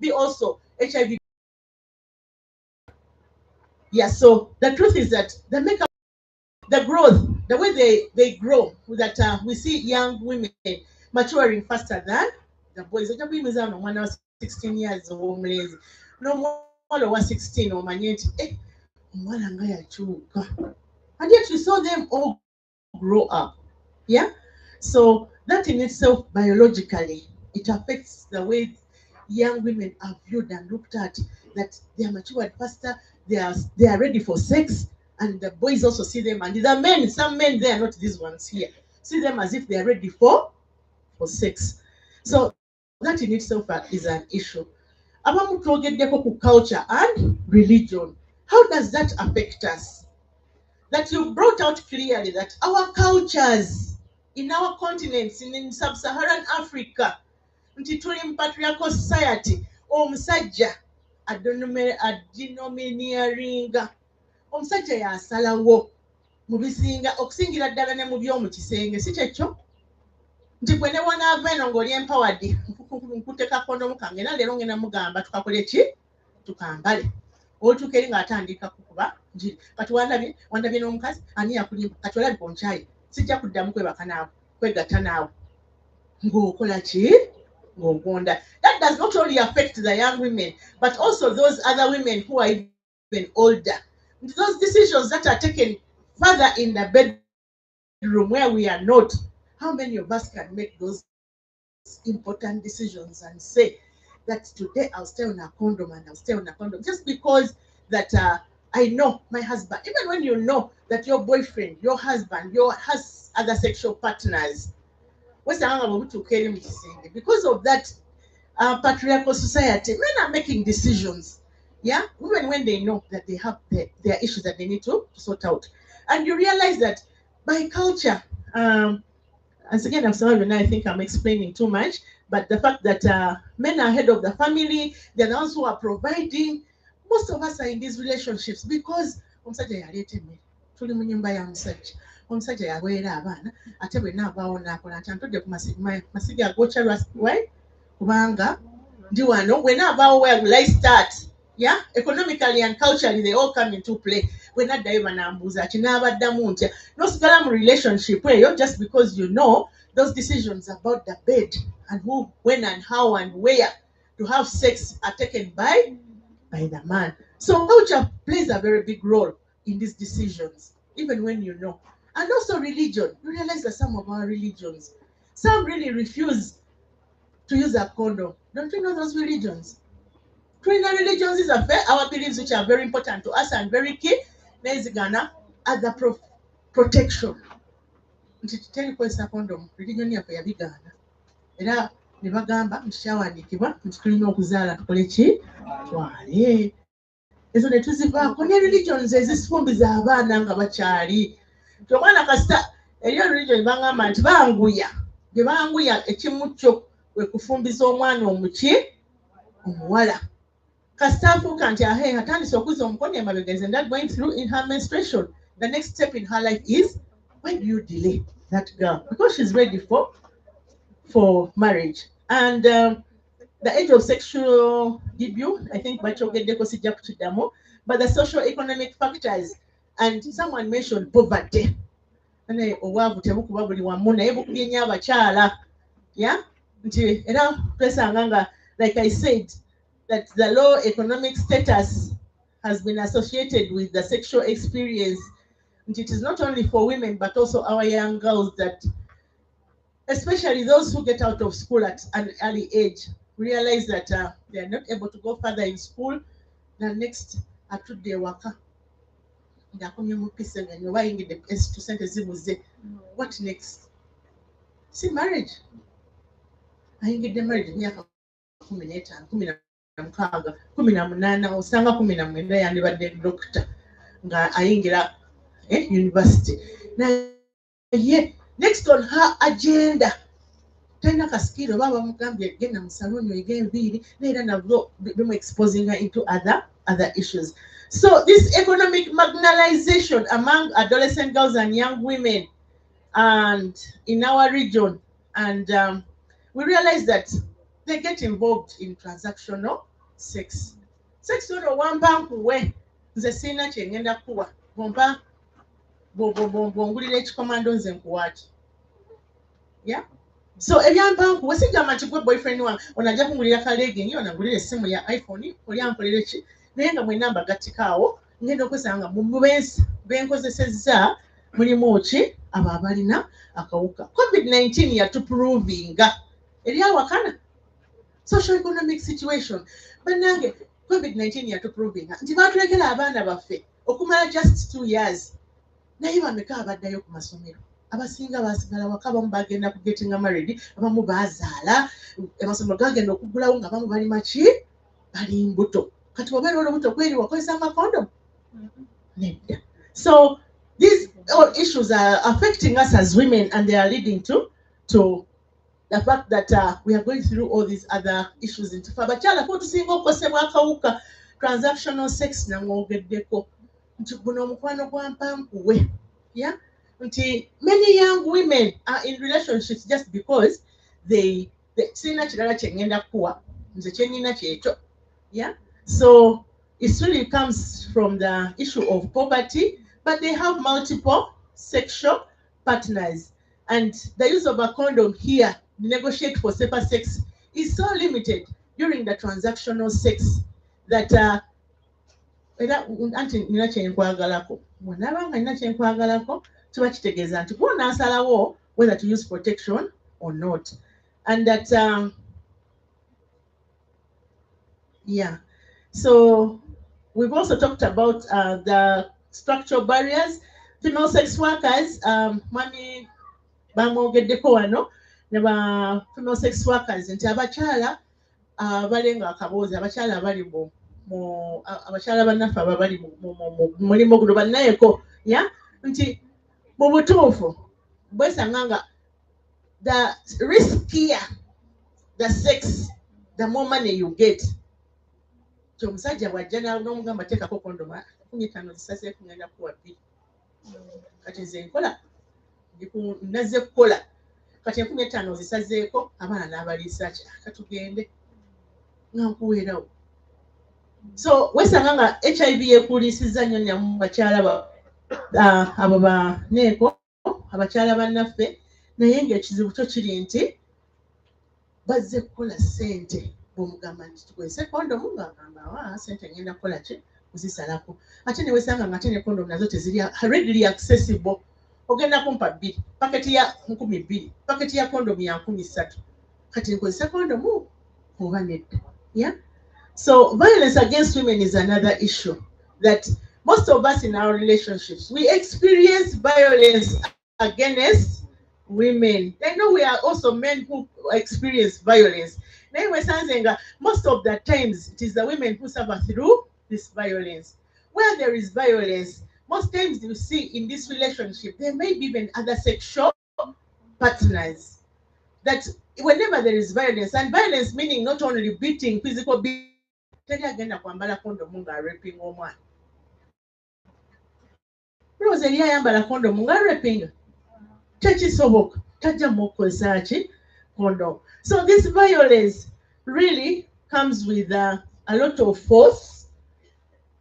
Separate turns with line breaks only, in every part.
be also HIV. Yeah, so the truth is that the makeup, the growth, the way they grow, that we see young women maturing faster than the boys. Ojja kuyimiza wano omwana wa 16 years ow'omulenzi n'omuwala owa 16 omanye nti omuwala nga yakyuka. And yet you saw them all grow up. Yeah? So that in itself, biologically, it affects the way young women are viewed and looked at, that they are matured faster, they are ready for sex, and the boys also see them, and the men, some men, they are not these ones here, see them as if they are ready for sex. So that in itself is an issue. Abamu twogeddeko ku culture and religion. How does that affect us? That you brought out clearly that our cultures in our continents, in sub-Saharan Africa, nti tuli mu patriarchal society, omusajja adenominaringa, omusajja yasalawo mu bisinga okusingira ddala ne mu by'omu kisenge, si kyekyo nti gwe ne wanaava eno ng'oli empowered nkuteeka kondomu kange era leero ngenda mugamba tukakole ki tukambale, oltuuka eri ng'atandika kukuba njiri, kati wandabye n'omukazi ani yakulimba, kati olabika onkyaye, sijja kuddamu kwebaka naawe kwegatta naawe ng'okola ki ng'ogonda. That does not only affect the young women but also those other women who are even older. Those decisions that are taken further in the bedroom where we are not, how many of us can make those important decisions and say that today I'll stay on a condom and I'll stay on a condom just because that I know my husband, even when you know that your boyfriend, your husband, has other sexual partners, because of that patriarchal society, men are making decisions. Yeah, even when they know that they have their issues that they need to sort out. And you realize that by culture, as again, I'm sorry, I think I'm explaining too much, but the fact that men are head of the family, they're the ones who are providing. Most of us are in these relationships because tuli mu nyumba ya musajja, omusajja yaweera abaana ate bwe naavaawo naakola nti antudde ku masiga agokya lwai kubanga ndi wano, bwe naavaawo where will I start? Yeah, economically and culturally they all come into play. Bwe naddayo banambuuza kinaabaddamu ntya, nosigala mu relationship eyo just because you know those decisions about the bed and who, when and how and where to have sex are taken by the man. So culture plays a very big role in these decisions, even when you know. And also religion. You realize that some of our religions, some really refuse to use a condom. Don't you know those religions? Trinity religions is our beliefs which are very important to us and very key. Nezigana as the protection. Ntiteri kwesa condom religion yaffe yabigaana. Era ne bagamba nti kyawandiikibwa nti tulina okuzaala tukole ki? Twale. Ezo ne tuzivaako ne religions ezifumbiza abaana nga bakyali. Nti omwana kasita eriyo religion bangamba nti banguya. Bye banguya ekimu kyo kwe kufumbiza omwana omuki omuwala. Kasita afuuka nti atandise okuzza omukono emabega is not going through in her menstruation. The next step in her life is, why do you delay that girl? Because she's ready for marriage. And the age of sexual debut, I think bachogeddeko sijja kukiddamu, but the social economic factors, and someone mentioned poverty. Ane obwavu tebukuba buli wamu naye bukubye nnyo abakyala. Yeah? Nti era twesanga nga, like I said, that the low economic status has been associated with the sexual experience. And it is not only for women, but also our young girls that, especially those who get out of school at an early age, realize that they are not able to go further in school. The next, atudde waka. What next? See, marriage. I get the marriage in 18 osanga 19 yandibadde doctor nga ayingira university naye next on her agenda talina kasikiro baba bamugambye genda mu saloni eg'enviiri neera nabwo bimu exposing her into other issues. So this economic marginalization among adolescent girls and young women and in our region, and we realize that they get involved in transactional sex. Sex ono wampa nkuwe nze sirina kye ngenda kuwa bompa bwongulira ekikomando nze nkuwaaki. Yeah? So ebyampa nkuwe sigamba nti gwe boyfriend wange onajja kungulira kaleegini onangulira essimu ya iPhone oli ankolera ki naye nga mwenna mbagattikawo ngenda okwesanga mu benkozesezza mulimu ki abo abalina akawuka. COVID-19 yatuprovinga eri awakana socio-economic situation. Bannange COVID-19 yatuprovinga nti baatulekera abaana baffe okumala just 2 years naye bameka abaddayo ku masomero. Abasinga basigala waka, abamu bagenda ku getting married, abamu bazaala, amasomero gagenda okugulawo nga abamu bali maki bali mbuto. Kati obeera olubuto kweri wakozesa amakondomu? Nedda. So these all issues are affecting us as women, and they are leading to the fact that we are going through all these other issues. Into abakyala ko tusinga okukosebwa akawuka transactional sex namwogeddeko nti guno omukwano gwa mpankuwe. Yeah? Nti many young women are in relationships just because they sirina kirala kye ngenda kuwa nze kyennyina kyekyo. Yeah? So it really comes from the issue of poverty, but they have multiple sexual partners. And the use of a condom here, negotiate for safer sex, is so limited during the transactional sex that anti nina kyenkwagalako bw'onaaba nga nina kyenkwagalako kiba kitegeeza nti gwe onaasalawo whether to use protection or not. And that yeah, so we've also talked about the structural barriers. Female sex workers, mami bamwogeddeko wano ne ba female sex workers nti abakyala abalenga akaboozi, abakyala abali abakyala bannaffe abali mu mulimu guno bannayeko, ya nti mu butuufu bwesanga nga the riskier the sex, the more money you get. Omusajja bw'ajja n'omugamba teekako kondoma 15 zisazeeko ngenda kuwa 2. Kati nze nkola nazze kukola kati 15 zisazeeko abaana n'abaliisa ki katugende nga nkuweerawo. So wesanga nga HIV yekuuliisizza nnyo nnyo mu bakyala abo baneeko abakyala bannaffe, naye ng'ekizibu kyo kiri nti bazze kukola ssente. Bw'omugamba nti tukozese kondomu ng'agamba ssente ngenda kukola ki kuzisalako, ate ne wesanga nga ate ne kondomu nazo teziri readily accessible. Ogenda kumpa 2 paketi ya 2,000, paketi ya kondomu ya 3,000, kati nkozese kondomu oba nedda. Yeah? So violence against women is another issue that most of us in our relationships, we experience violence against women. I know we are also men who experience violence. Most of the times it is the women who suffer through this violence. Where there is violence, most times you see in this relationship, there may be even other sexual partners. That whenever there is violence, and violence meaning not only beating, physical beating, teri agenda kwambala kondomu nga raping omwana. Rose eri ayambala kondomu nga raping. Tekisoboka, tajja mukozesa ki kondom. So this violence really comes with a lot of force,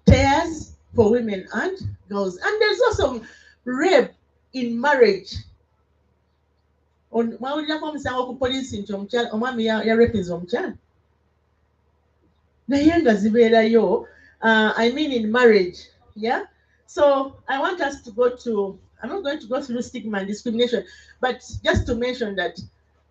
tears for women and girls. And there's also rape in marriage. Mwawulirako omusango ku poliisi nti omwami yarapinze omukyala naye nga zibeerayo, I mean in marriage. Yeah? So I want us to go to, I'm not going to go through stigma and discrimination, but just to mention that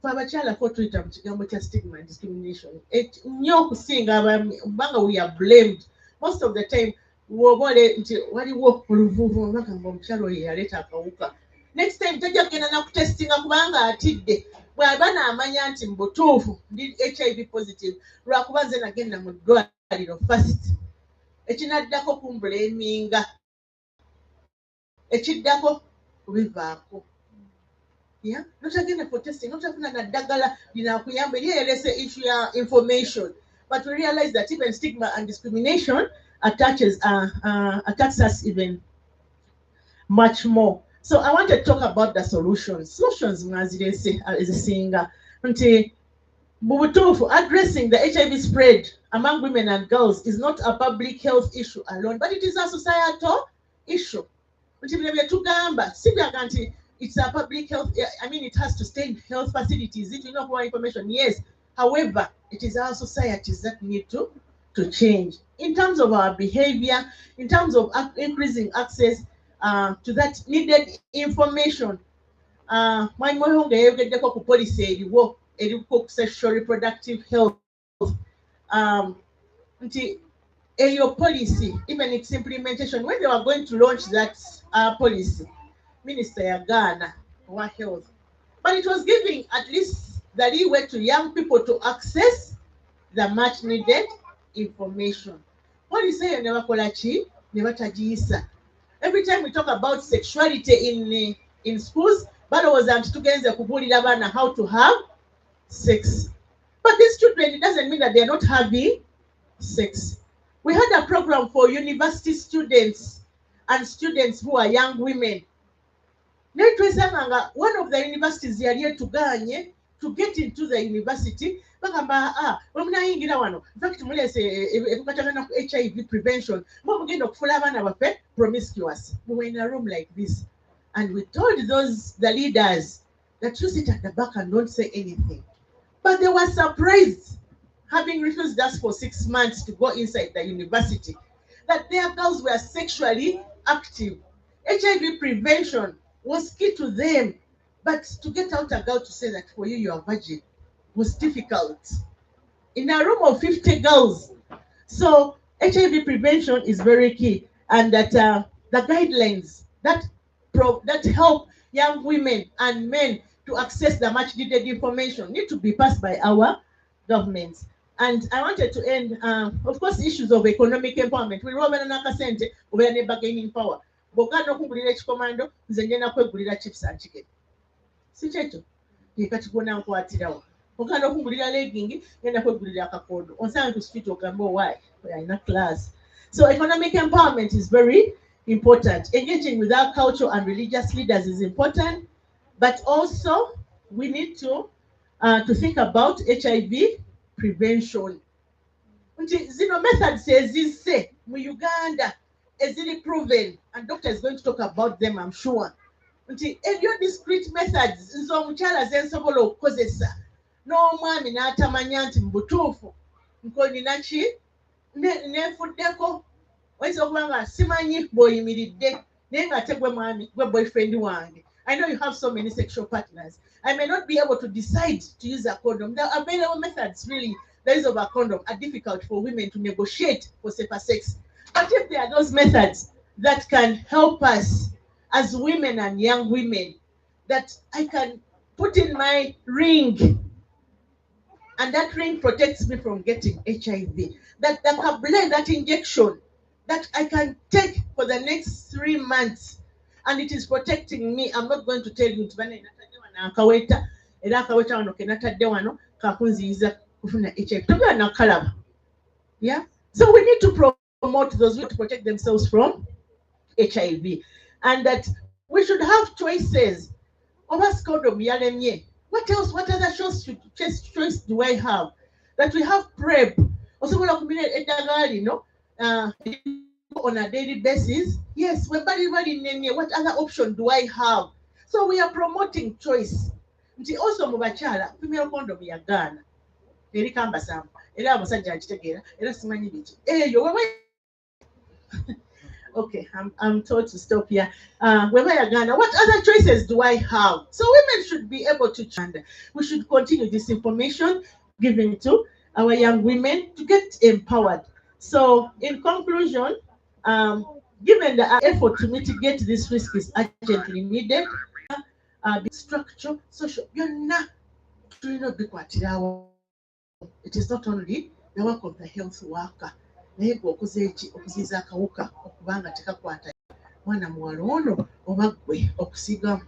for abakyala ko tuyita mu kigambo kya stigma and discrimination nnyo okusinga kubanga we are blamed most of the time. Wobole nti waliwo oluvuvu bagamba omukyala oyo yaleeta akawuka, next time tajja kugenda nakutestinga kubanga atidde. Bw'aba n'amanya nti mu butuufu ndi HIV positive lwakuba nze nagenda mu ddwaliro first, ekinaddako kumbulaminga, ekiddako kubivaako. Yeah? Notagenda for testing, notafuna na ddagala linakuyamba eri erese issue ya information. But we realize that even stigma and discrimination attacks us even much more. So I want to talk about the solutions. Solutions ngazirese ezisinga nti Bubutufu, addressing the HIV spread among women and girls is not a public health issue alone, but it is a societal issue. It's a public health, I mean, it has to stay in health facilities. It will not provide information, yes. However, it is our societies that need to change in terms of our behavior, in terms of increasing access to that needed information. Mwalimu Wehonga yayogeddeko ku policy eriko ku sexual reproductive health. Nti your policy, even its implementation, when they were going to launch that policy, Minister Yagana for health, but it was giving at least the leeway to young people to access the much needed information. Policy never kolachi, never tajisa. Every time we talk about sexuality in schools, but was together kubulira abana how to have sex. But these children, it doesn't mean that they are not having sex. We had a program for university students and students who are young women. One of the universities yali etuganye to get into the university bagamba wemunayingira wano infact mulese ebukatagana ku HIV prevention mugenda okufula abaana baffe promiscuous. We were in a room like this and we told the leaders that you sit at the back and don't say anything, but they were surprised, having refused us for 6 months to go inside the university, that their girls were sexually active. HIV prevention was key to them, but to get out a girl to say that for you are virgin was difficult in a room of 50 girls. So HIV prevention is very key, and that the guidelines that help young women and men to access the much needed information need to be passed by our governments. And I wanted to end, of course, issues of economic empowerment. We roll nakasente over ne bargaining power. Bokano okugulira ekikomando nze ngenda kwegulira chips and chicken. Si kyekyo kati gwona nkwatirawo. Bokano okugulira legging ngenda kwegulira akakondo. Onsanga ku street ogambo why in a class. So economic empowerment is very important. Engaging with our cultural and religious leaders is important, but also we need to think about HIV prevention. Zino methods ezise mu Uganda ezili proven, and doctor is going to talk about them, I'm sure. Ebyo discrete methods nzo omukyala zensobola okukozesa n'omwami n'atamanya nti mu butuufu nkolina ki neefuddeko oyinza okuba nga simanyi bw'oyimiridde naye nga ate gwe mwami gwe boyfriend wange. I know you have so many sexual partners. I may not be able to decide to use a condom. The available methods, really, the use of a condom are difficult for women to negotiate for safer sex. But if there are those methods that can help us as women and young women, that I can put in my ring, and that ring protects me from getting HIV, that can blend that injection that I can take for the next 3 months, and it is protecting me. I'm not going to tell you yeah. So we need to promote those who to protect themselves from HIV, and that we should have choices. What else? What other choice do I have? That we have PrEP. Also, on a daily basis. Yes, what other option do I have? So we are promoting choice. Also, mubachala female condom ya Ghana. Eri kamba samba. Era abasajja akitegeera. Era simanyi biki. Okay, I'm told to stop here. Ghana, what other choices do I have? So women should be able to chant. We should continue this information given to our young women to get empowered. So in conclusion, given the effort to mitigate this risk is urgently needed, structure, social, it is not only the work of the health worker. Naye gwe okuziiza akawuka okubanga tekakwata mwana muwala ono oba ggwe okusiiga